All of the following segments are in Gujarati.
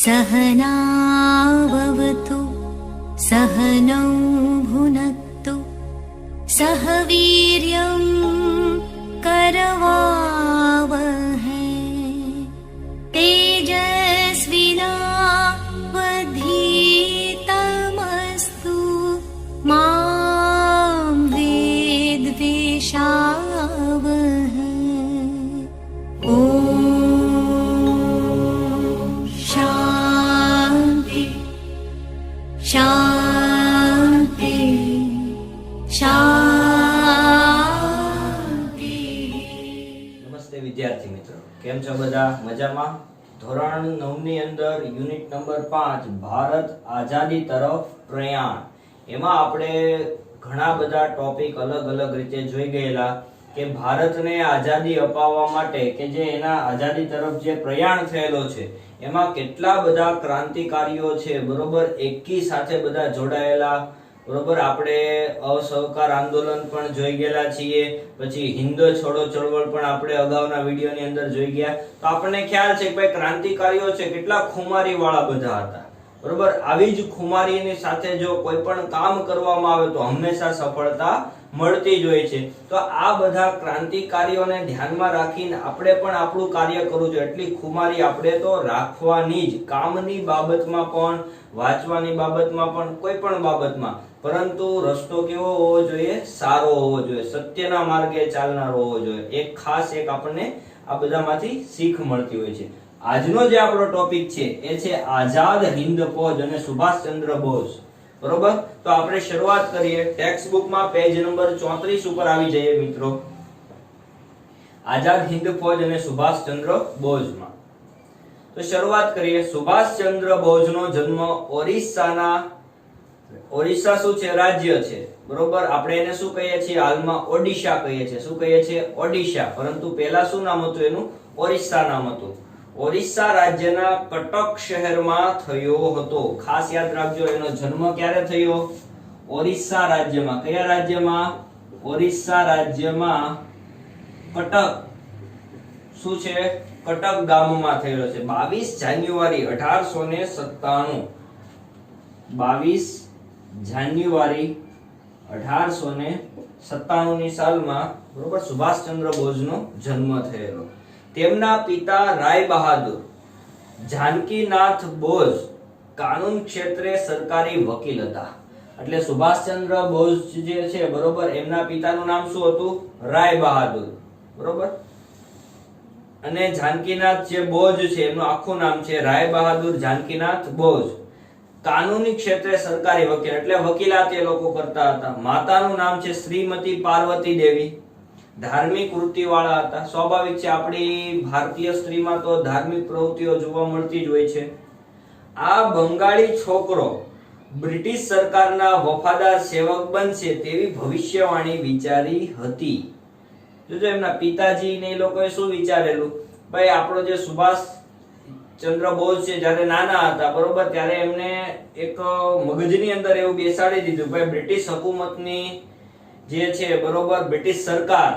सहनाववतु सहनौ भुनक्तु सह वीर्यं करवावहै तेजस्विनावधीतमस्तु मा विद्विषावहै। शांति शांति। नमस्ते विद्यार्थी मित्रों, केम छो बधा? मजामां? ધોરણ 9 ની અંદર યુનિટ નંબર 5 ભારત આઝાદી તરફ પ્રયાણ, એમાં આપણે ઘણા બધા ટોપિક અલગ અલગ રીતે જોઈ ગયેલા કે ભારતને આઝાદી અપાવવા માટે કે જે એના આઝાદી તરફ જે પ્રયાણ થયેલો છે એમાં કેટલા બધા ક્રાંતિકારીઓ છે, બરોબર, એકી સાથે બધા જોડાયેલા, બરોબર. આપણે અસહકાર આંદોલન પણ જોઈ ગયેલા છીએ, પછી હિન્દ છોડો ચળવળ પણ આપણે અગાઉના વિડીયોની અંદર જોઈ ગયા. તો આપણને ખ્યાલ છે કે ભાઈ ક્રાંતિકારીઓ છે કેટલા ખુમારી વાળા બધા હતા, બરોબર. આવી જ ખુમારીની સાથે જો કોઈ પણ કામ કરવામાં આવે તો હંમેશા સફળતા મળતી જ હોય છે. તો આ બધા ક્રાંતિકારીઓને ધ્યાનમાં રાખીને આપણે પણ આપણું કાર્ય કરવું જોઈએ. એટલી ખુમારી આપણે તો રાખવાની જ, કામની બાબતમાં પણ, વાંચવાની બાબતમાં પણ, કોઈ પણ બાબતમાં. પરંતુ રસ્તો કેવો હોવો જોઈએ? સારો હોવો જોઈએ, સત્યના માર્ગે ચાલનારો હોવો જોઈએ. એક ખાસ એક આપણને આ બધામાંથી શીખ મળતી હોય છે. આજનો જે આપણો ટોપિક છે એ છે આઝાદ હિન્દ ફૌજ અને સુભાષચંદ્ર બોઝ, બરોબર. તો આપણે શરૂઆત કરીએ. ટેક્સ્ટ બુકમાં પેજ નંબર 34 ઉપર આવી જઈએ મિત્રો. આઝાદ હિન્દ ફૌજ અને સુભાષચંદ્ર બોઝમાં તો શરૂઆત કરીએ. સુભાષચંદ્ર બોઝનો જન્મ ઓરિસ્સા શું છે? રાજ્ય છે, બરોબર. આપણે એને શું કહીએ છીએ? હાલમાં ઓડિશા કહીએ છીએ. શું કહીએ છીએ? ઓડિશા. પરંતુ પહેલા શું નામ હતું એનું? ઓરિસ્સા નામ હતું. ઓરિસ્સા રાજ્યના કટક શહેરમાં થયો હતો. ખાસ યાદ રાખજો, એનો જન્મ ક્યારે થયો? ઓરિસ્સા રાજ્યમાં. કયા રાજ્યમાં? ઓરિસ્સા રાજ્યમાં કટક શું છે? કટક ગામમાં થયેલો છે. 22 જાન્યુઆરી 1897. 22 જાન્યુઆરી 1897 ની સાલમાં, બરોબર, સુભાષચંદ્ર બોઝનો જન્મ થયેલો. તેમના પિતા રાય બહાદુર જાનકીનાથ બોઝ કાનૂન ક્ષેત્રે સરકારી વકીલ હતા. એટલે સુભાષચંદ્ર બોઝ જે છે, બરોબર, એમના પિતાનું નામ શું હતું? રાય બહાદુર, બરોબર. અને જાનકીનાથ જે બોઝ છે એમનું આખું નામ છે રાય બહાદુર જાનકીનાથ બોઝ. કાનૂની ક્ષેત્રે સરકારી વકીલ, એટલે વકીલાત એ લોકો કરતા હતા. માતાનું નામ છે શ્રીમતી પાર્વતી દેવી. ધાર્મિક વૃત્તિ વાળા હતા. સ્વાભાવિક છે, આપણી ભારતીય સ્ત્રીમાં તો ધાર્મિક પ્રવૃત્તિઓ જોવા મળતી જ હોય છે. આ બંગાળી છોકરો બ્રિટિશ સરકારના વફાદાર સેવક બનશે તેવી ભવિષ્યવાણી વિચારી હતી. જોજો, એમના પિતાજી ને એ લોકોએ શું વિચારેલું? ભાઈ આપણો જે સુભાષ ચંદ્ર બોઝ છે જ્યારે નાના હતા, બરોબર, ત્યારે એમને એક મગજની અંદર એવું બેસાડી દીધું, ભાઈ બ્રિટિશ હુકુમતની જે છે, બરોબર, બ્રિટિશ સરકાર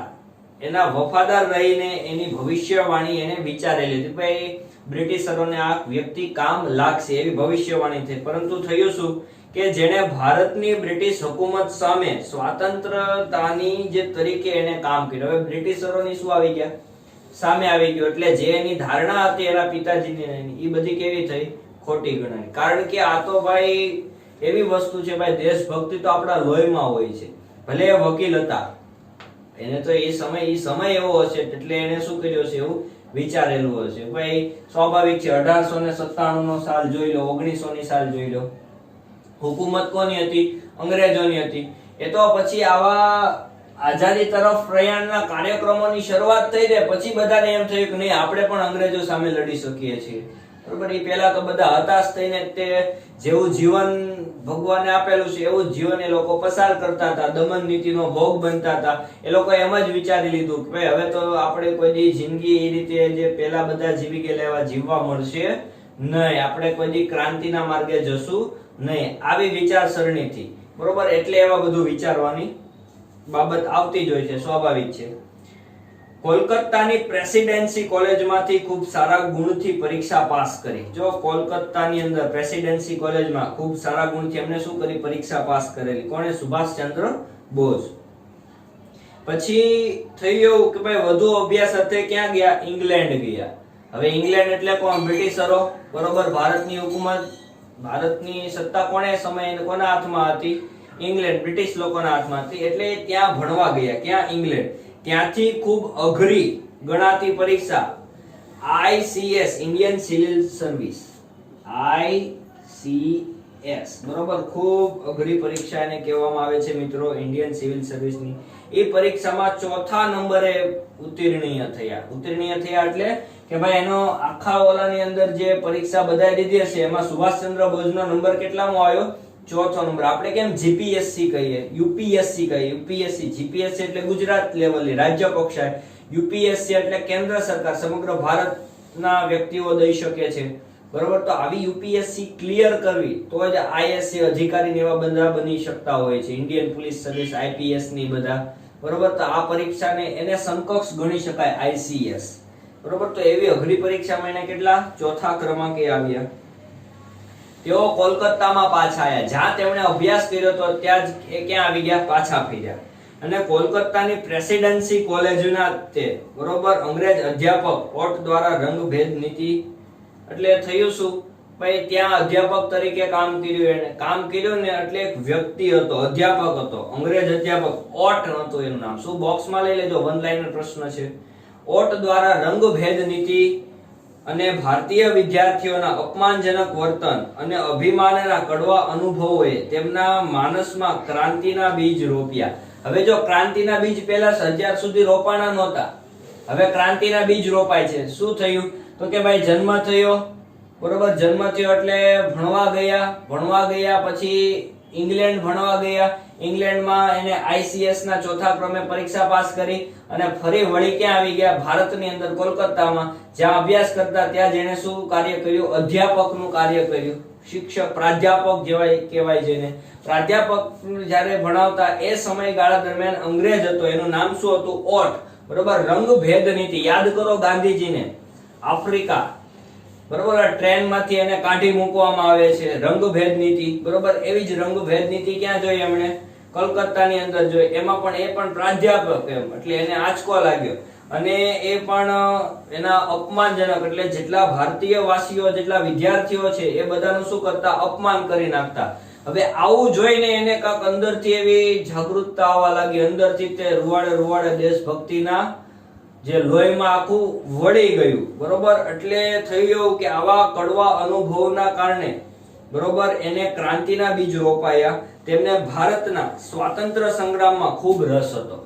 એના વફાદાર રહીને એની ભવિષ્યવાણી એને વિચારેલી હતી. ભાઈ બ્રિટિશરોને આ વ્યક્તિ કામ લાગશે એવી ભવિષ્યવાણી થઈ. પરંતુ થયું શું કે જેણે ભારતની બ્રિટિશ હુકુમત સામે સ્વતંત્રતાની જે તરીકે એને કામ કર્યું. હવે બ્રિટિશરોની શું આવી ગયા? સામે આવી ગયો. એટલે જે એની ધારણા હતી એના પિતાજીની, એ બધી કેવી થઈ? ખોટી ગણાય. કારણ કે આ તો ભાઈ એવી વસ્તુ છે, ભાઈ દેશભક્તિ તો આપણા લોહીમાં હોય છે. ભલે એ વકીલ હતા, એને તો એ સમય એવો હશે એટલે એને શું કર્યું હશે? એવું વિચારેલું હશે. ભાઈ સ્વાભાવિક છે, 1897 નો સાલ જોઈ લો, 1900 ની સાલ જોઈ લો. હુકુમત કોની હતી? અંગ્રેજોની હતી. એ તો પછી આવા આઝાદી તરફ પ્રયાણના કાર્યક્રમોની શરૂઆત થઈ ને પછી બધાને એમ થયું કે નહીં, આપણે પણ અંગ્રેજો સામે લડી શકીએ છીએ, બરોબર. એ પહેલા તો બધા હતાશ થઈને તે જેવું જીવન ભગવાને આપેલું છે એવું જીવન એ લોકો પસાર કરતા હતા, દમન નીતિનો ભોગ બનતા હતા. એ લોકો એમ જ વિચારી લીધું કે ભાઈ હવે તો આપણે કોઈ દી જિંદગી એ રીતે જે પહેલા બધા જીવી ગયેલા એવા જીવવા મળશે નહીં, આપણે કોઈ દી ક્રાંતિના માર્ગે જશું નહીં, આવી વિચારસરણીથી, બરોબર. એટલે એવા બધું વિચારવાની બાબત આવતી જ હોય છે, સ્વાભાવિક છે. કોલકાતાની પ્રેસિડેન્સી કોલેજમાંથી ખૂબ સારા ગુણથી પરીક્ષા પાસ કરી. જો કોલકાતાની અંદર પ્રેસિડેન્સી કોલેજમાં ખૂબ સારા ગુણથી એમને શું કરી? પરીક્ષા પાસ કરેલી. કોણે? સુભાષચંદ્ર બોઝ. પછી થયું એવું કે ભાઈ વધુ અભ્યાસ અર્થે ક્યાં ગયા? ઇંગ્લેન્ડ ગયા. હવે ઇંગ્લેન્ડ એટલે કોણ? બ્રિટિશરો, બરોબર. ભારતની હુકુમત, ભારતની સત્તા કોણે સમયે કોના હાથમાં હતી? ઇંગ્લેન્ડ, બ્રિટિશ લોકોના હાથમાં હતી. એટલે ત્યાં ભણવા ગયા. ક્યાં? ઇંગ્લેન્ડ. ત્યાંથી ખૂબ અઘરી ગણાતી પરીક્ષા ICS, Indian civil service, ICS, બરોબર. ખૂબ અઘરી પરીક્ષા એને કહેવામાં આવે છે મિત્રો, ઇન્ડિયન સિવિલ સર્વિસની. એ પરીક્ષામાં ચોથા નંબરે ઉત્તીર્ણીય થયા. ઉત્તીર્ણીય થયા એટલે કે ભાઈ એનો આખા ઓલાની અંદર જે પરીક્ષા બધાએ દીધી હશે એમાં સુભાષચંદ્ર બોઝનો નંબર કેટલામો આવ્યો? ચોથો નંબર. આપણે કેમ GPSC કહીએ, UPSC કહીએ? UPSC, GPSC એટલે ગુજરાત લેવલની રાજ્ય કક્ષાએ, UPSC એટલે કેન્દ્ર સરકાર સમગ્ર ભારતના વ્યક્તિઓ દઈ શકે છે, બરોબર. તો આવી UPSC ક્લિયર કરવી તો જ ISC અધિકારી એવા બધા બની શકતા હોય છે, ઇન્ડિયન પોલીસ સર્વિસ, IPS ની બધા, બરોબર. તો આ પરીક્ષાને એને સમકક્ષ ગણી શકાય ICS, બરોબર. તો એવી અઘરી પરીક્ષામાં એને કેટલા? ચોથા ક્રમાંકે આવ્યા. તેઓ કોલકાતામાં પાછા આવ્યા. જ્યાં તેમણે અભ્યાસ કર્યો હતો ત્યાં જ એ ક્યાં આવી ગયા? પાછા ફર્યા. અને કોલકાતાની પ્રેસિડેન્સી કોલેજના તે, બરોબર, અંગ્રેજ અધ્યાપક ઓટ દ્વારા રંગભેદ નીતિ, એટલે થયું શું? ભાઈ ત્યાં અધ્યાપક તરીકે કામ કર્યું. એને કામ કર્યું ને એટલે એક વ્યક્તિ હતો, અધ્યાપક હતો, અંગ્રેજ અધ્યાપક, ઓટ હતું એનું નામ. શું? બોક્સમાં લઈ લેજો, વન લાઇનર પ્રશ્ન છે. ઓટ દ્વારા રંગભેદ નીતિ અને ભારતીય વિદ્યાર્થીઓના અપમાનજનક વર્તન અને અભિમાનના કડવા અનુભવોએ તેમના માનસમાં ક્રાંતિના બીજ રોપ્યા. હવે જો ક્રાંતિના બીજ પહેલા અત્યાર સુધી રોપાણા નહોતા, હવે ક્રાંતિના બીજ રોપાય છે. શું થયું? તો કે ભાઈ જન્મ થયો, બરોબર. જન્મ થયો એટલે ભણવા ગયા, પછી ઇંગ્લેન્ડ ભણવા ગયા. ઇંગ્લેન્ડમાં એને ICS ના ચોથા ક્રમે પરીક્ષા પાસ કરી અને ફરી વળી ક્યાં આવી ગયા? ભારતની અંદર કોલકાતામાં, જ્યાં અભ્યાસ કરતા ત્યાં જેને શું કાર્ય કર્યું? અધ્યાપકનું કાર્ય કર્યું. શિક્ષક, પ્રાધ્યાપક જેવાય કહેવાય જેને. પ્રાધ્યાપક જ્યારે ભણાવતા એ સમયગાળા દરમિયાન અંગ્રેજ હતો, એનું નામ શું હતું? ઓટ, બરોબર. રંગભેદ નીતિ યાદ કરો ગાંધીજીને, આફ્રિકા, બરોબર, ટ્રેનમાંથી એને કાઢી મૂકવામાં આવે છે, રંગભેદ નીતિ, બરોબર. એવી જ રંગભેદ નીતિ ક્યાં જોઈ એમણે? કલકત્તાની અંદર જોઈ. એમાં પણ એ પણ પ્રાધ્યાપક એમ, એટલે એને આંચકો લાગ્યો અને એ પણ એના અપમાનજનક, એટલે જેટલા ભારતીય વાસીઓ, જેટલા વિદ્યાર્થીઓ છે એ બધાનું શું કરતા? અપમાન કરી નાખતા. હવે આવું જોઈને એને કાંક અંદરથી એવી જાગૃતતા આવવા લાગી, અંદરથી તે રૂવાડે દેશભક્તિના જે લોહીમાં આખું વળી ગયું, બરોબર. એટલે થયું એવું કે આવા કડવા અનુભવના કારણે, બરોબર, એને ક્રાંતિના બીજ રોપાયા. તેમને ભારતના સ્વાતંત્ર્ય સંગ્રામમાં ખૂબ રસ હતો.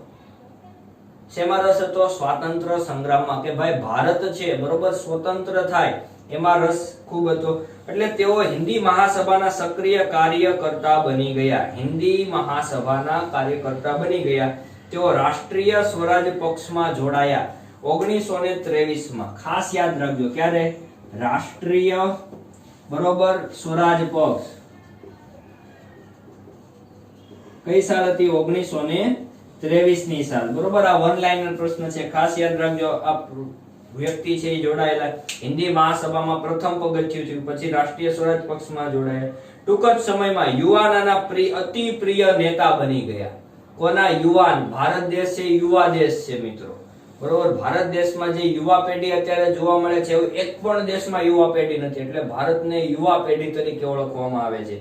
શેમાં રસ હતો? સ્વાતંત્ર્ય સંગ્રામમાં, કે ભાઈ ભારત છે, બરોબર, સ્વતંત્ર થાય એમાં રસ ખૂબ હતો. એટલે તેઓ હિન્દી મહાસભાના સક્રિય કાર્યકર્તા બની ગયા. હિન્દી મહાસભાના કાર્યકર્તા બની ગયા. તેઓ રાષ્ટ્રીય સ્વરાજ પક્ષમાં જોડાયા 1923 માં. ખાસ યાદ રાખજો, ક્યારે? રાષ્ટ્રીય, બરોબર, સ્વરાજ પક્ષ કઈ સાલ હતી? 1923 ની સાલ, બરોબર. આ વન લાઇનર પ્રશ્ન છે, ખાસ યાદ રાખજો. આ વ્યક્તિ છે એ જોડાયેલા હિન્દી મહાસભામાં પ્રથમ પગથિયું થયું, પછી રાષ્ટ્રીય સ્વરાજ પક્ષમાં જોડાયા. ટૂંક જ સમયમાં યુવાનોના અતિ પ્રિય નેતા બની ગયા. કોના? યુવાન. ભારત દેશ છે યુવા દેશ છે મિત્રો, બરોબર. ભારત દેશમાં જે યુવા પેઢી અત્યારે જોવા મળે છે એવું એક પણ દેશમાં યુવા પેઢી નથી, એટલે ભારતને યુવા પેઢી તરીકે ઓળખવામાં આવે છે.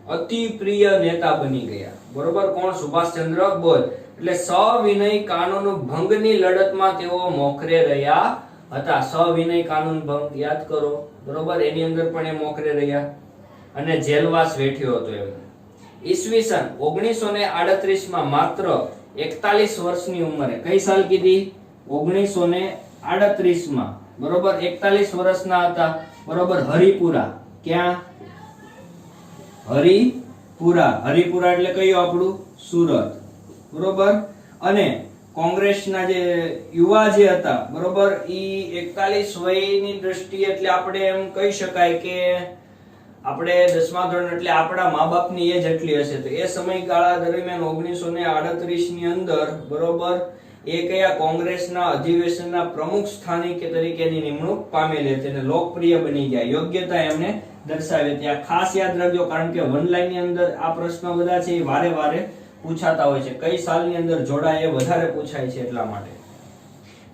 અતિ પ્રિય નેતા બની ગયા, બરોબર. કોણ? સુભાષચંદ્ર બોઝ. એટલે સવિનય કાનૂન ભંગની લડતમાં તેઓ મોખરે રહ્યા હતા. સવિનય કાનૂન ભંગ યાદ કરો, બરોબર. એની અંદર પણ એ મોખરે રહ્યા અને જેલવાસ વેઠ્યો હતો એમને. ઈસવીસન 1938 માં માત્ર 41 વર્ષની ઉંમરે, કઈ સાલ કીધી? 1938 માં, બરોબર. 41 વર્ષના હતા, બરોબર. હરિપુરા, ક્યાં? હરિપુરા એટલે કયું? આપણું સુરત, બરોબર. અને કોંગ્રેસના જે યુવા જે હતા, બરોબર, ઈ 41 વયની દ્રષ્ટિએ, એટલે આપણે એમ કહી શકાય કે આપણે 10મા ધોરણ એટલે આપણા મા બાપની એજ એટલી હશે, તો એ સમયગાળા દરમિયાન 1938 ની અંદર બરોબર એ કયા કોંગ્રેસના અધિવેશનના પ્રમુખ સ્થાનિક તરીકેની નિમણૂક પામેલી હતી અને લોકપ્રિય બની ગયા. યોગ્યતા એમને દર્શાવી હતી. આ ખાસ યાદ રાખજો, કારણ કે વન લાઈન ની અંદર આ પ્રશ્નો બધા છે એ વારે વારે પૂછાતા હોય છે. કઈ સાલની અંદર જોડાય એ વધારે પૂછાય છે એટલા માટે.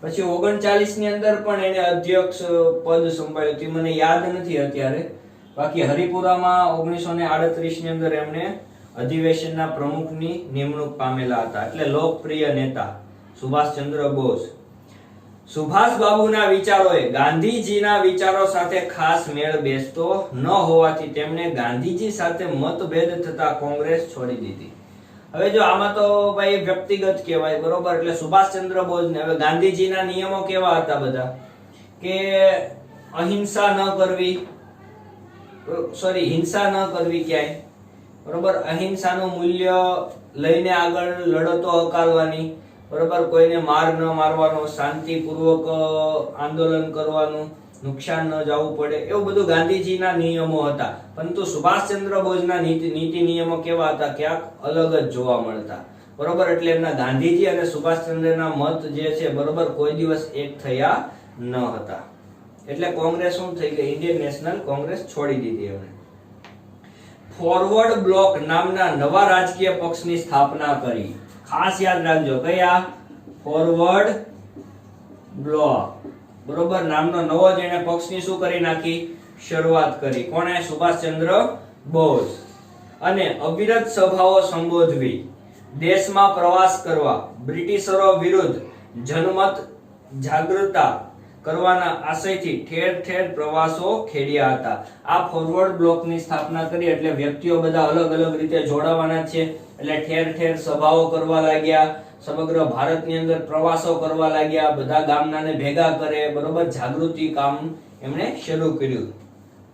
પછી 39 ની અંદર પણ એને અધ્યક્ષ પદ સંભાળ્યું હતું, મને યાદ નથી અત્યારે. બાકી હરિપુરામાં 1938 ની અંદર એમને અધિવેશનના પ્રમુખની નિમણૂક પામેલા હતા. એટલે લોકપ્રિય નેતા સુભાષચંદ્ર બોઝ. સુભાષ બાબુના વિચારોએ ગાંધીજીના વિચારો સાથે ખાસ મેળ બેસતો ન હોવાથી તેમણે ગાંધીજી સાથે મતભેદ થતા કોંગ્રેસ છોડી દીધી. હવે જો આમાં તો ભાઈ વ્યક્તિગત કહેવાય, બરોબર. એટલે સુભાષચંદ્ર બોઝ ને હવે ગાંધીજીના નિયમો કેવા હતા બધા, કે અહિંસા ન કરવી, હિંસા ન કરવી ક્યાંય, બરોબર. અહિંસાનું મૂલ્ય લઈને આગળ લડતો હકારવાની, બરોબર. કોઈને માર ન મારવાનો, શાંતિપૂર્વક આંદોલન કરવાનું, નુકસાન ન જવું પડે, એવું બધું ગાંધીજીના નિયમો હતા. પરંતુ સુભાષચંદ્ર બોઝના નીતિ નિયમો કેવા હતા, ક્યાંક અલગ જ જોવા મળતા, બરોબર. એટલે એમના ગાંધીજી અને સુભાષચંદ્રના મત જે છે, બરોબર, કોઈ દિવસ એક થયા ન હતા. એટલે કોંગ્રેસ શું થઈ ગઈ, ઇન્ડિયન નેશનલ કોંગ્રેસ છોડી દીધી એમણે. ફોરવર્ડ બ્લોક નામના નવા રાજકીય પક્ષની સ્થાપના કરી. ખાસ યાદ રાખજો, કયા? ફોરવર્ડ બ્લોક, બરોબર, નામનો નવો જેને પક્ષની શું કરી નાખી, શરૂઆત કરી. કોણે? સુભાષચંદ્ર બોઝ. અને અવિરત સભાઓ સંબોધવી, દેશમાં પ્રવાસ કરવા, બ્રિટિશરો વિરુદ્ધ જનમત જાગૃતતા કરવાના આશયથી ઠેર ઠેર પ્રવાસો ખેડ્યા હતા. આ ફોરવર્ડ બ્લોકની સ્થાપના કરી એટલે વ્યક્તિઓ બધા અલગ અલગ રીતે જોડાવાના છે. એટલે ઠેર ઠેર સભાઓ કરવા લાગ્યા, સમગ્ર ભારતની અંદર પ્રવાસો કરવા લાગ્યા, બધા ગામનાને ભેગા કરે, બરોબર. જાગૃતિ કામ એમણે શરૂ કર્યું.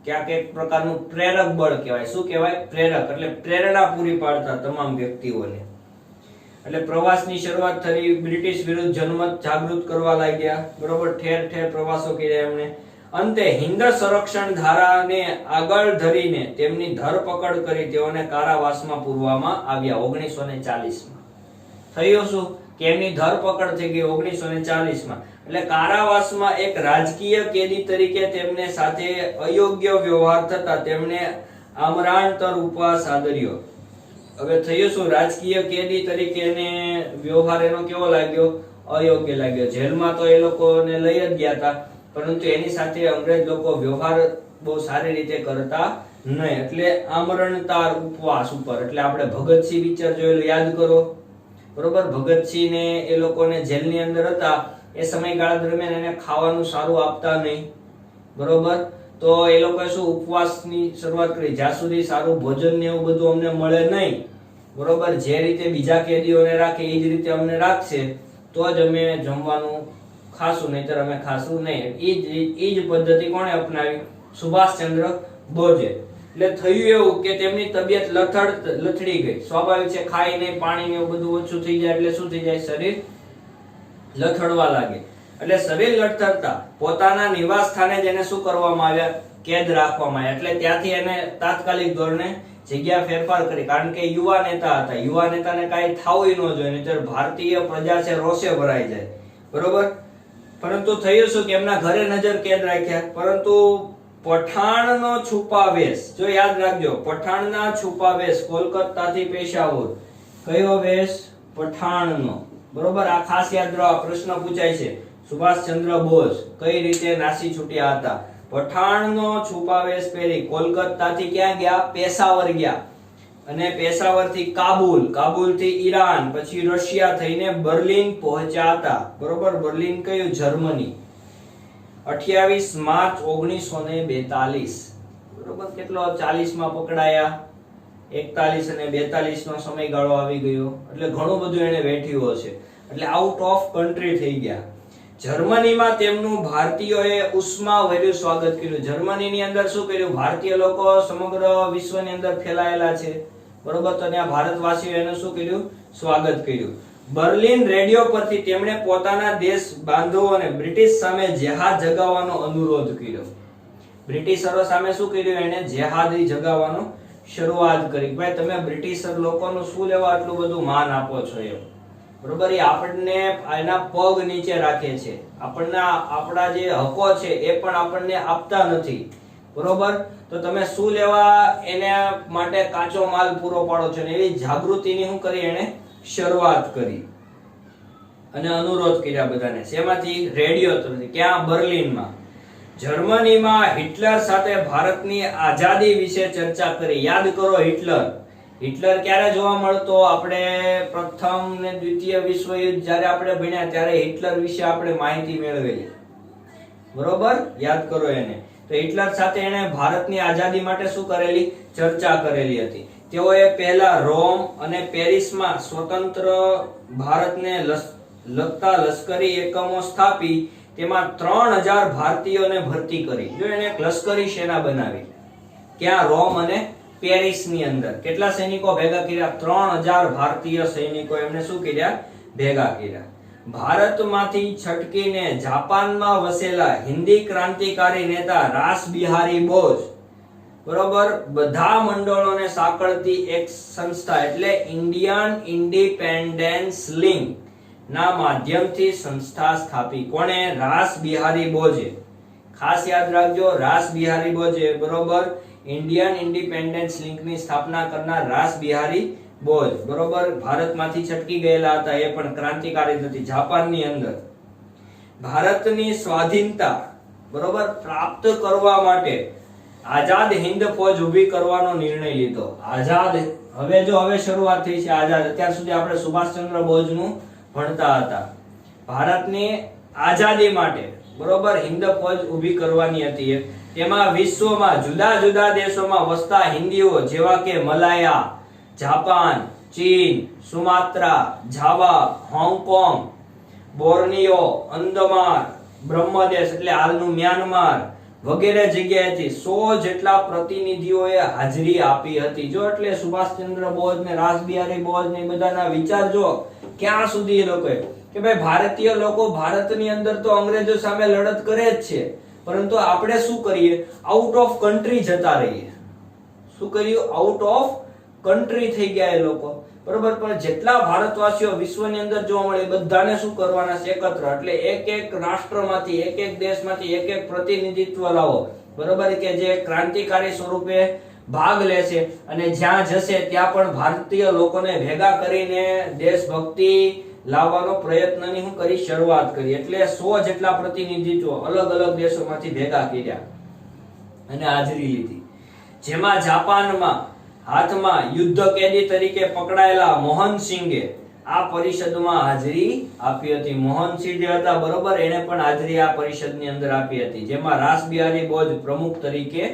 ક્યાંક એક પ્રકારનું પ્રેરક બળ કહેવાય. શું કહેવાય? પ્રેરક. એટલે પ્રેરણા પૂરી પાડતા તમામ વ્યક્તિઓને. એટલે પ્રવાસની શરૂઆત થઈ, બ્રિટિશ વિરુદ્ધ જનમત જાગૃત કરવા લાગ્યા, બરોબર. ઠેર ઠેર પ્રવાસો કર્યા એમણે. અંતે હિન્દ સંરક્ષણ ધારાને આગળ ધરીને તેમની ધરપકડ કરી તેઓને કારાવાસમાં પૂરવામાં આવ્યા 1940માં. થયું શું કે એમની ધરપકડ થઈ ગઈ 1940માં. એટલે કારાવાસમાં એક રાજકીય કેદી તરીકે તેમને સાથે અયોગ્ય વ્યવહાર થતા તેમને આમરણાંતર ઉપવાસ આદર્યો. હવે થયું શું, રાજકીય કેદી તરીકે એને વ્યવહાર એનો કેવો લાગ્યો? અયોગ્ય લાગ્યો. જેલમાં તો એ લોકોને લઈ જ ગયા હતા, પરંતુ એની સાથે અંગ્રેજ લોકો વ્યવહાર બહુ સારી રીતે કરતા નહીં. એટલે આમરણતાર ઉપવાસ ઉપર. એટલે આપણે ભગતસિંહ પિક્ચર જોયેલું યાદ કરો, બરોબર. ભગતસિંહ ને એ લોકોને જેલની અંદર હતા, એ સમયગાળા દરમિયાન એને ખાવાનું સારું આપતા નહીં, બરોબર. તો એ લોકોએ શું ઉપવાસની શરૂઆત કરી, જ્યાં સુધી સારું ભોજન ને એવું બધું અમને મળે નહીં, બરોબર. જે રીતે બીજા કેદીઓને રાખે એ જ રીતે અમને રાખશે તો જ અમે જમવાનું ખાશું, નહીતર અમે ખાશું નહીં. એ જ પદ્ધતિ કોણે અપનાવી? સુભાષચંદ્ર બોઝે. એટલે થયું એવું કે તેમની તબિયત લથડી ગઈ. સ્વાભાવિક છે, ખાઈ નહીં, પાણી ને એવું બધું ઓછું થઈ જાય એટલે શું થઈ જાય? શરીર લથડવા લાગે. એટલે શરીર લથડતા પોતાના નિવાસ સ્થાને જેને શું કરવામાં આવ્યા? કેદ રાખવામાં આવ્યા. એટલે ત્યાંથી એને તાત્કાલિક ધોરણે જગ્યા ફેરફાર કરી, કારણ કે યુવા નેતા હતા. યુવા નેતાને કાંઈ થાવું ન જોઈએ, નહીતર ભારતીય પ્રજા છે રોષે ભરાઈ જાય, બરોબર. પરંતુ થયું શું કે એમના ઘરે નજર કેદ રાખ્યા. પરંતુ પઠાણનો છુપાવેશ, જો યાદ રાખજો, પઠાણના છુપાવેશ કોલકાતાથી પેશાવર. કયો વેશ? પઠાણનો, બરોબર. આ ખાસ યાદ રાખો, પ્રશ્ન પૂછાય છે. સુભાષચંદ્ર બોઝ કઈ રીતે નાસી છૂટ્યા હતા? પઠાણનો છુપાવેશ પહેરી કોલકાતાથી ક્યાં ગયા? પેશાવર ગયા. અને પેશાવરથી કાબુલ, કાબુલથી ઈરાન, પછી રશિયા થઈને બર્લિન પહોંચ્યા હતા, બરોબર. બર્લિન કયું? જર્મની. 28 માર્ચ 1942, બરોબર. કેટલો? 40માં પકડાયા, 41 અને 42 નો સમયગાળો આવી ગયો. એટલે ઘણું બધું એને વેઠ્યું હશે. એટલે આઉટ ઓફ કન્ટ્રી થઈ ગયા. જર્મનીમાં તેમનું ભારતીયોએ ઉષ્માભર્યું સ્વાગત કર્યું. જર્મનીની અંદર શું કર્યું? ભારતીય લોકો સમગ્ર વિશ્વની અંદર ફેલાયેલા છે, બરોબર. તો ત્યાં ભારતવાસીઓ એનું શું કર્યું? સ્વાગત કર્યું. બર્લિન રેડિયો પરથી તેમણે પોતાના દેશ બાંધવોને બ્રિટિશ સામે જેહાદ જગાવવાનો અનુરોધ કર્યો. બ્રિટિશરો સામે શું કર્યું? એને જેહાદી જગાવવાનો શરૂઆત કરી. ભાઈ તમે બ્રિટિશર લોકોનું શું લેવા આટલું બધું માન આપો છો એમ, બરોબર? એ આપણને એના પગ નીચે રાખે છે, આપણને આપણા જે હકો છે એ પણ આપણને આપતા નથી, બરોબર? તો તમે શું લેવા એને માટે કાચો માલ પૂરો પાડો છો? ને એવી જાગૃતિની શું કરી? એને શરૂઆત કરી અને અનુરોધ કર્યા બધાને. શેમાંથી? રેડિયો તરફથી. ક્યાં? બર્લિનમાં. જર્મનીમાં હિટલર સાથે ભારતની આઝાદી વિશે ચર્ચા કરી. યાદ કરો હિટલર ક્યારે જોવા મળતો? આપણે પ્રથમ ને દ્વિતીય વિશ્વયુદ્ધ જ્યારે આપણે ભણ્યા ત્યારે હિટલર વિશે આપણે માહિતી મેળવેલી, બરોબર? યાદ કરો એને. તો હિટલર સાથે એને ભારતની આઝાદી માટે શું કરેલી? ચર્ચા કરેલી હતી. તેઓએ પહેલા રોમ અને પેરિસમાં સ્વતંત્ર ભારતને લગતા લશ્કરી એકમો સ્થાપી, તેમાં 3000 ભારતીયોને ભરતી કરી. જો એને એક લશ્કરી સેના બનાવી. ક્યાં? રોમ અને પેરિસની અંદર. કેટલા સૈનિકો ભેગા કર્યા? 3000 ભારતીય સૈનિકો એમને શું કર્યા? ભેગા કર્યા. ભારતમાંથી છટકીને જાપાનમાં વસેલા હિન્દી ક્રાંતિકારી નેતા રાસ બિહારી બોઝ, બરોબર, બધા મંડળોને સાંકળતી એક સંસ્થા એટલે ઇન્ડિયન ઇન્ડિપેન્ડન્સ લીગ ના માધ્યમથી સંસ્થા સ્થાપી. કોણે? રાસ બિહારી બોઝે. ખાસ યાદ રાખજો, રાસ બિહારી બોઝે, બરોબર? ઇન્ડિયન ઇન્ડિપેન્ડન્સ લીગ ની સ્થાપના કરનાર રાસ બિહારી બોઝ, બરોબર? ભારતમાંથી છટકી ગયેલા હતા, એ પણ ક્રાંતિકારી હતી. જાપાનની અંદર ભારતની સ્વાધીનતા, બરોબર, પ્રાપ્ત કરવા માટે આઝાદ હિન્દ ફૌજ ઊભી કરવાનો નિર્ણય લીધો. આઝાદ હવે શરૂઆત થઈ છે આઝાદ. અત્યાર સુધી આપણે સુભાષચંદ્ર બોઝનું ભણતા હતા. ભારતની આઝાદી માટે, બરોબર, હિન્દ ફૌજ ઊભી કરવાની હતી. તેમાં વિશ્વમાં જુદા જુદા દેશોમાં વસતા હિન્દીઓ જેવા કે મલાયા, જાપાન, ચીન, સુમાત્રા, જાવા, હોંગકોંગ, બોર્નિયો, અંદમાન, બ્રહ્મદેશ એટલે હાલનું મ્યાનમાર વગેરે જગ્યાએથી 100 જેટલા પ્રતિનિધિઓએ હાજરી આપી હતી. જો એટલે સુભાષચંદ્ર બોઝ ને રાસ બિહારી બોઝ ને બધાના વિચાર જો ક્યાં સુધી એ લોકોએ કે ભાઈ ભારતીય લોકો ભારતની અંદર તો અંગ્રેજો સામે લડત કરે જ છે, પરંતુ આપણે શું કરીએ? આઉટ ઓફ કન્ટ્રી જતા રહીએ. શું કર્યું? આઉટ ઓફ કન્ટ્રી થઈ ગયા એ લોકો, બરોબર? પણ જેટલા ભારતવાસીઓ વિશ્વની અંદર જોવા મળે બધાને શું કરવાના છે? એકત્ર. એટલે એક રાષ્ટ્રમાંથી, એક દેશમાંથી એક પ્રતિનિધિત્વ લાવો, બરોબર? કે જે ક્રાંતિકારી સ્વરૂપે ભાગ લેશે અને જ્યાં જશે ત્યાં પણ ભારતીય લોકોને ભેગા કરીને દેશભક્તિ લાવવાનો પ્રયત્નની હું કરી શરૂઆત કરી. એટલે 100 જેટલા પ્રતિનિધિત્વ અલગ અલગ દેશોમાંથી ભેગા કર્યા અને હાજરી લીધી. જેમાં જાપાનમાં હાથમાં યુદ્ધ કેદી તરીકે પકડાયેલા મોહનસિંગે આ પરિષદમાં હાજરી આપી હતી. મોહનસિંહ જે હતા, બરોબર, એને પણ હાજરી આ પરિષદની અંદર આપી હતી. જેમાં રાસ બિહારી બોઝ પ્રમુખ તરીકે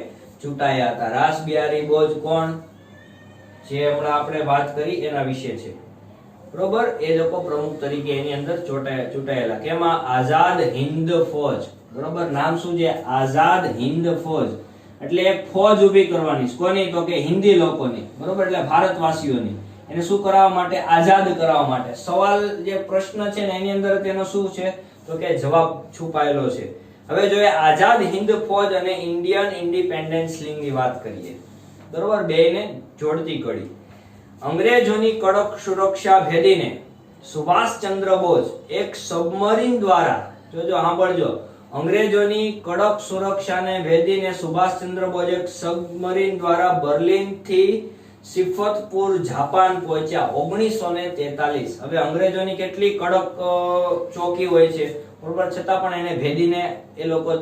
ચૂંટાયા હતા. રાસ બિહારી બોઝ કોણ જે હમણાં આપણે વાત કરી એના વિશે છે, બરોબર? એ લોકો પ્રમુખ તરીકે એની અંદર ચૂંટાયેલા. કેમાં? આઝાદ હિન્દ ફૌજ, બરોબર? નામ શું છે? આઝાદ હિન્દ ફૌજ. એટલે એક ફૌજ ઊભી કરવાની. કોની? તો કે હિન્દી લોકોની, બરોબર? એટલે ભારતવાસીઓની. એને શું કરાવવા માટે? આઝાદ કરાવવા માટે. સવાલ જે પ્રશ્ન છે ને એની અંદર તેનો શું છે? તો કે જવાબ છુપાયેલો છે. હવે જોઈએ આઝાદ હિન્દ ફૌજ અને ઇન્ડિયન ઇન્ડિપેન્ડન્સ લીગ ની વાત કરીએ, બરોબર? બેને જોડતી કડી. અંગ્રેજોની કડક સુરક્ષા ભેદીને સુભાષચંદ્ર બોઝ એક સબમરીન દ્વારા, જોજો સાંભળજો, અંગ્રેજોની કડક સુરક્ષાને ભેદીને સુભાષચંદ્ર બોઝ એક સબમરીન દ્વારા બર્લિન થી સિફતપુર જાપાન પહોંચ્યા 1943. હવે અંગ્રેજોની કેટલી કડક ચોકી હોય છે, બરોબર? છતાં પણ એને ભેદીને એ લોકો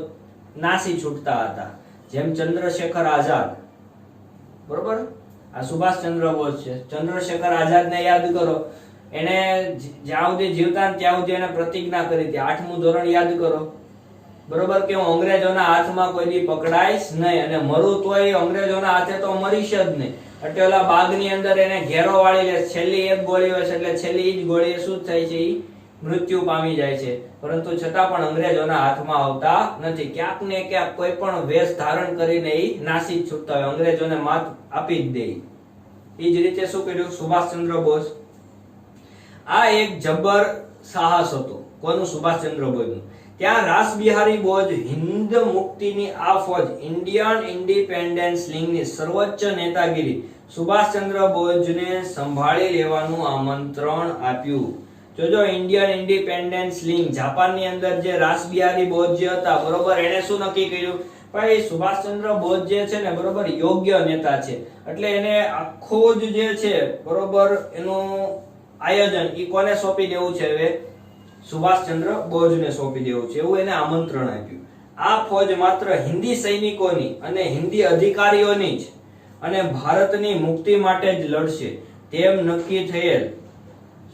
નાસી છૂટતા હતા. જેમ ચંદ્રશેખર આઝાદ, બરોબર? આ સુભાષચંદ્ર બોઝ છે. ચંદ્રશેખર આઝાદને યાદ કરો, એને જ્યાં સુધી જીવતા ત્યાં સુધી એને પ્રતિજ્ઞા કરી હતી. 8મું ધોરણ યાદ કરો, બરોબર? કે હું અંગ્રેજોના હાથમાં કોઈ દી પકડાઈશ નહીં અને મરું તોય અંગ્રેજોના હાથે તો મરીશ જ નહીં. એટલે ઓલા બાગની અંદર એને ઘેરો વાળી લે. છેલ્લી એક ગોળી હોય છે એટલે છેલ્લી જ ગોળીએ શું થાય છે? મૃત્યુ પામી જાય છે. પરંતુ છતાં પણ અંગ્રેજોના હાથમાં આવતા નથી. ક્યાંક ને ક્યાંક કોઈ પણ વેશ ધારણ કરીને એ નાસી જ છૂટતા હોય, અંગ્રેજોને માત આપી જ દે. એ જ રીતે શું કર્યું સુભાષચંદ્ર બોઝ? આ એક જબ્બર સાહસ હતું. કોનું? સુભાષચંદ્ર બોઝનું. ત્યાં રાસબિહારી બોઝ હિન્દ મુક્તિની આ ફોજ ઇન્ડિયન ઇન્ડિપેન્ડન્સ લીગની સર્વોચ્ચ નેતાગીરી સુભાષચંદ્ર બોઝને સંભાળી લેવાનું આમંત્રણ આપ્યું. જોજો, ઇન્ડિયન ઇન્ડિપેન્ડન્સ લીગ જાપાનની અંદર જે રાસબિહારી બોઝ જે હતા, બરોબર, એને શું નક્કી કર્યું? ભાઈ સુભાષચંદ્ર બોઝ જે છે ને, બરોબર, યોગ્ય નેતા છે, એટલે એને આખું જ જે છે, બરોબર, એનું આયોજન ઈ કોને સોંપી દેવું છે? હવે સુભાષચંદ્ર બોઝને સોંપી દેવું છે, એવું એને આમંત્રણ આપ્યું. આ ફોજ માત્ર હિન્દી સૈનિકોની અને હિન્દી અધિકારીઓની જ અને ભારતની મુક્તિ માટે જ લડશે તેમ નક્કી થયેલ.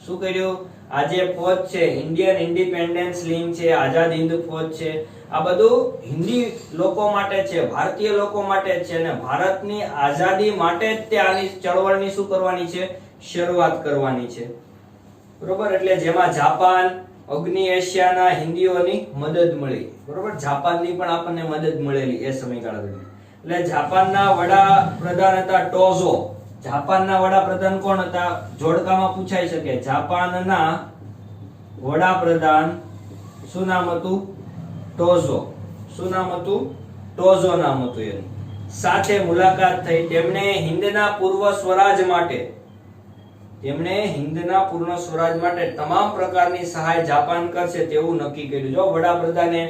શું કર્યું? આ જે ફોજ છે, ઇન્ડિયન ઇન્ડિપેન્ડન્સ લીગ છે, આઝાદ હિન્દ ફોજ છે, આ બધું હિન્દી લોકો માટે છે, ભારતીય લોકો માટે છે, અને ભારતની આઝાદી માટે જ તે આની ચળવળની શું કરવાની છે? શરૂઆત કરવાની છે, બરોબર. એટલે જેમાં જાપાન, અગ્નિ એશિયાના હિન્દીઓની મદદ મળી, બરોબર. જાપાનની પણ આપણને મદદ મળેલી એ સમયગાળા દરમિયાન. એટલે જાપાનના વડાપ્રધાન હતા ટોઝો. જાપાનના વડાપ્રધાન કોણ હતા? જોડકામાં પૂછાઈ શકે. જાપાનના વડાપ્રધાન શું નામ હતું? ટોઝો. શું નામ હતું? ટોઝો નામ હતું એનું. સાથે મુલાકાત થઈ. તેમણે હિન્દના પૂર્વ સ્વરાજ માટે તમામ પ્રકારની સહાય જાપાન કરશે તેવું નક્કી કર્યું. જો વડાપ્રધાને,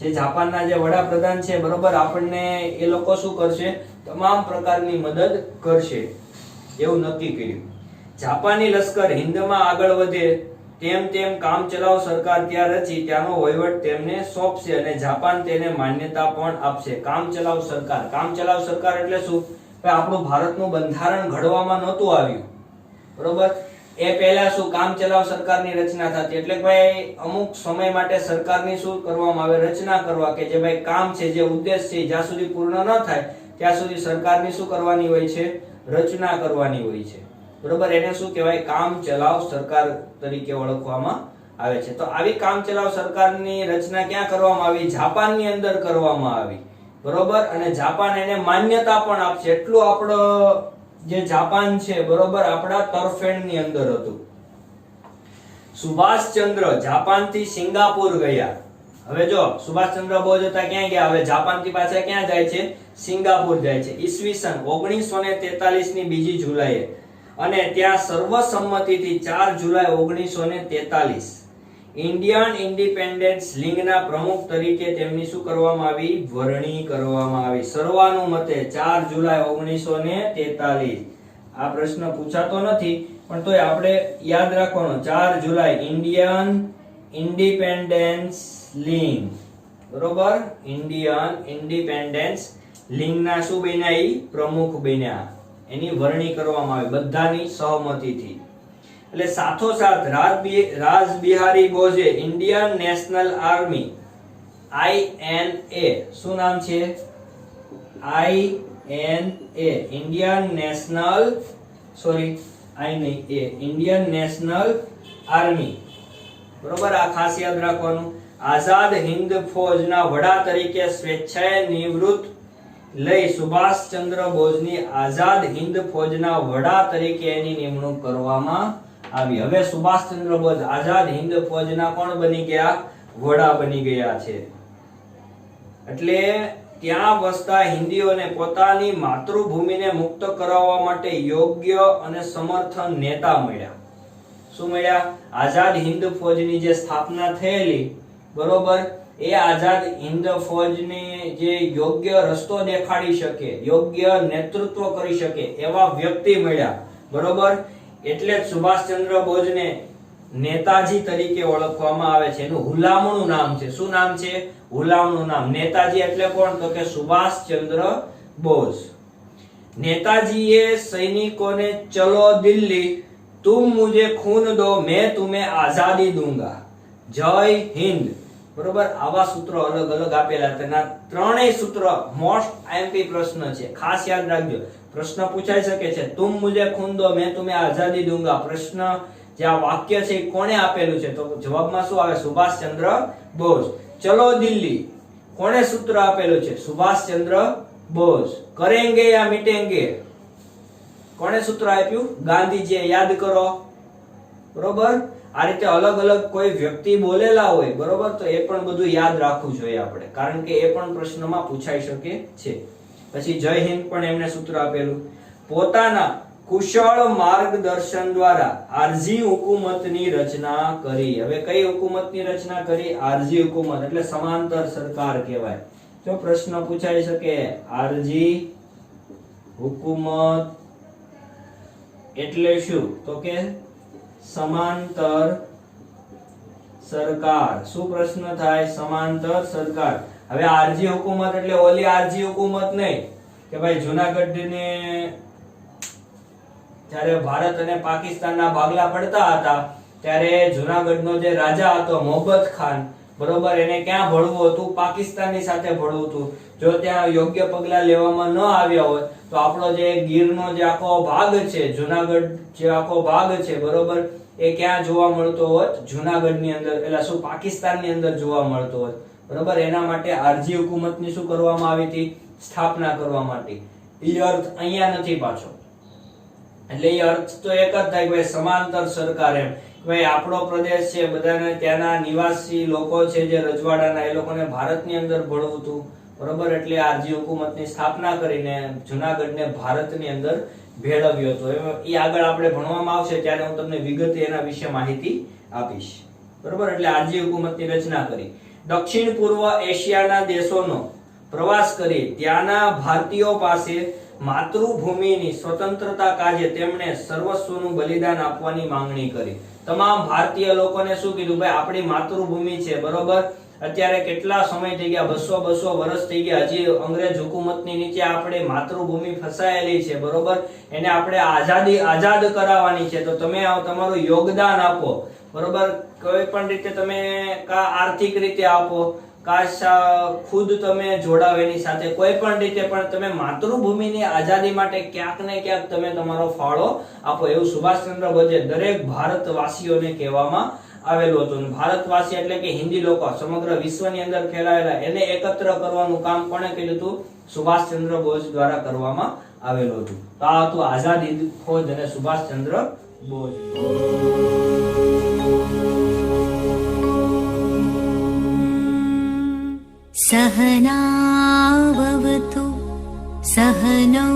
જે જાપાનના જે વડાપ્રધાન છે, બરોબર, આપણને એ લોકો શું કરશે? તમામ પ્રકારની મદદ કરશે એવું નક્કી કર્યું. જાપાની લશ્કર હિન્દમાં આગળ વધે તેમ તેમ કામચલાઉ સરકાર ત્યાં રચી ત્યાંનો વહીવટ તેમને સોંપશે અને જાપાન તેને માન્યતા પણ આપશે. કામચલાઉ સરકાર એટલે શું? આપણું ભારતનું બંધારણ ઘડવામાં નહોતું આવ્યું, બરોબર. એ પહેલા શું કામચલાઉ સરકારની રચના થતી, એટલે ભાઈ અમુક સમય માટે સરકારની શું કરવામાં આવે? રચના કરવા, કે જે ભાઈ કામ છે, જે ઉદ્દેશ છે, જ્યાં સુધી પૂર્ણ ન થાય ત્યાં સુધી સરકારની શું કરવાની હોય છે? રચના કરવાની હોય છે, બરોબર. એને શું કહેવાય? કામચલાઉ સરકાર તરીકે ઓળખવામાં આવે છે. તો આવી કામચલાઉ સરકારની રચના ક્યાં કરવામાં આવી? જાપાનની અંદર કરવામાં આવી, બરોબર. અને જાપાન એને માન્યતા પણ આપશે. એટલું આપણો જે જાપાન છે, બરોબર, આપણા તરફેણની અંદર હતું. સુભાષચંદ્ર જાપાનથી સિંગાપુર ગયા. હવે જો સુભાષચંદ્ર બોઝ હતા, ક્યાં ગયા? હવે જાપાનથી પાછા ક્યાં જાય છે? સિંગાપુર જાય છે. ઈસવીસન 1943 ની 2 જુલાઈએ, અને ત્યાં સર્વસંમતિથી 4 જુલાઈ 1943 ઇન્ડિયન ઇન્ડિપેન્ડન્સ લીગના પ્રમુખ તરીકે તેમની શું કરવામાં આવી? વરણી કરવામાં આવી. સર્વાનુમતે 4 જુલાઈ 1943. આ પ્રશ્ન પૂછાતો નથી, પણ તોય આપણે યાદ રાખવાનો. 4 જુલાઈ ઇન્ડિયન ઇન્ડિપેન્ડન્સ લીગ, બરોબર. ઇન્ડિયન ઇન્ડિપેન્ડન્સ લીગના શું બન્યા? ઈ પ્રમુખ બન્યા. એની વરણી કરવામાં આવી બધાની સહમતિથી. એટલે સાથોસાથ Rashbehari બોઝે Indian national army INA, શું નામ છે? INA, Indian national, Indian national army, બરોબર. આ ખાસ યાદ રાખવાનું. આઝાદ હિન્દ ફૌજના વડા તરીકે સ્વેચ્છાએ નિવૃત્ત લઈ સુભાષચંદ્ર બોઝની આઝાદ હિન્દ ફૌજના વડા તરીકે એની નિમણૂક કરવામાં આવી. હવે સુભાષચંદ્ર બોઝ આઝાદ હિન્દ ફૌજના કોણ બની ગયા? વડા બની ગયા છે. એટલે ત્યાં વસતા હિન્દીઓને પોતાની માતૃભૂમિને મુક્ત કરાવવા માટે યોગ્ય અને સમર્થ નેતા મળ્યા. શું મળ્યા? આઝાદ હિન્દ ફૌજની જે સ્થાપના થયેલી, બરોબર, એ આઝાદ હિન્દ ફૌજને જે યોગ્ય રસ્તો દેખાડી શકે, યોગ્ય નેતૃત્વ કરી શકે એવા વ્યક્તિ મળ્યા, બરોબર. એટલે જ સુભાષચંદ્ર બોઝને નેતાજી તરીકે ઓળખવામાં આવે છે. એનું હુલામણું નામ છે. શું નામ છે? હુલામણું નામ. નેતાજી એટલે કોણ? તો કે સુભાષચંદ્ર બોઝ. નેતાજીએ સૈનિકોને ચલો દિલ્હી, तुम मुझे खून दो मैं तुम्हें आजादी दूंगा, जय हिंद, बरोबर. આવા સૂત્રો અલગ અલગ આપેલા હતા. ત્રણેય સૂત્ર મોસ્ટ આઈએમપી પ્રશ્ન છે, ખાસ યાદ રાખજો. પ્રશ્ન પૂછાઈ શકે છે, तुम मुझे खून दो मैं तुम्हें आजादी दूंगा. પ્રશ્ન જે આ વાક્ય છે એ કોણે આપેલું છે? તો જવાબમાં શું આવે? સુભાષચંદ્ર બોઝ. ચલો દિલ્હી, કોણે સૂત્ર આપેલું છે? સુભાષચંદ્ર બોઝ. કરેંગે યા મિટેંગે, કોણે સૂત્ર આપ્યું? ગાંધીજીએ. યાદ કરો, બરોબર. આ રીતે અલગ અલગ કોઈ વ્યક્તિ બોલેલા હોય બરોબર, તો એ પણ બધું યાદ રાખવું જોઈએ આપણે, કારણ કે એ પણ પ્રશ્નમાં પૂછાઈ શકે છે. પછી જય હિન્દ પણ એમને સૂત્ર આપેલું. પોતાના કુશળ માર્ગદર્શન દ્વારા આરજી હુકુમતની રચના કરી. હવે કઈ હુકુમતની રચના કરી? આરજી હુકુમત એટલે સમાંતર સરકાર કહેવાય. જો પ્રશ્ન પૂછાઈ શકે આરજી હુકુમત એટલે શું? તો કે સમાંતર સરકાર. શું પ્રશ્ન થાય? સમાંતર સરકાર. હવે આરજી હુકુમત એટલે ઓલી આરજી હુકુમત નહીં કે ભાઈ જુનાગઢને જ્યારે ભારત અને પાકિસ્તાનના ભાગલા પડતા હતા ત્યારે જુનાગઢનો જે રાજા હતો મોહબ્બત ખાન બરોબર, એને ક્યાં ભળવું હતું? પાકિસ્તાનની સાથે ભળવું હતું. જો ત્યાં યોગ્ય પગલા લેવામાં ન આવ્યા હોત તો આપણો જે ગીરનો જે આખો ભાગ છે, જુનાગઢ જે આખો ભાગ છે બરોબર, એ ક્યાં જોવા મળતો હોત? જુનાગઢની અંદર, એટલે શું પાકિસ્તાનની અંદર જોવા મળતો હોત બરોબર. એના માટે આરજી હુકુમતની શું કરવામાં આવી હતી? સ્થાપના કરવામાં આવી. એ અર્થ અહીંયા નથી પાછો. એટલે એ અર્થ તો એક જ થાય કે ભાઈ સમાંતર સરકાર, એમ ભાઈ આપણો પ્રદેશ છે, બધાને ત્યાંના નિવાસી લોકો છે જે રજવાડાના, એ લોકોને ભારતની અંદર ભળવું હતું બરોબર. એટલે આરજી હુકુમતની સ્થાપના કરીને જુનાગઢને ભારતની અંદર ભેળવ્યો હતો. એ આગળ આપણે ભણવામાં આવશે ત્યારે હું તમને વિગતે એના વિશે માહિતી આપીશ બરોબર. એટલે આરજી હુકુમતની રચના કરી. દક્ષિણ પૂર્વ એશિયાના દેશોનો પ્રવાસ કરી ત્યાંના ભારતીયો પાસે માતૃભૂમિની સ્વતંત્રતા કાજે તેમણે સર્વસ્વનું બલિદાન આપવાની માંગણી કરી. તમામ ભારતીય લોકોને શું કીધું? ભાઈ આપણી માતૃભૂમિ છે બરોબર, અત્યારે કેટલા સમય થઈ ગયા, 200 વર્ષ થઈ ગયા, હજી અંગ્રેજ હુકુમતની નીચે આપણે માતૃભૂમિ ફસાયેલી છે બરોબર. એને આપણે આઝાદ કરાવવાની છે, તો તમે તમારું યોગદાન આપો બરોબર. કોઈ પણ રીતે તમે કા આર્થિક રીતે આપો, ખુદ તમે જોડાવ એની સાથે, કોઈ પણ રીતે પણ તમે માતૃભૂમિની આઝાદી માટે ક્યાંક ને ક્યાંક તમે તમારો ફાળો આપો, એવું સુભાષચંદ્ર બોઝે દરેક ભારતવાસીઓને કહેવામાં આવેલું હતું. ભારતવાસી એટલે કે હિન્દી લોકો સમગ્ર વિશ્વની અંદર ફેલાયેલા, એને એકત્ર કરવાનું કામ કોણે કર્યું હતું? સુભાષચંદ્ર બોઝ દ્વારા કરવામાં આવેલું હતું. તો આ હતું આઝાદ હિંદ ફૌજ અને સુભાષચંદ્ર બોઝ. सहनावतु सहनौ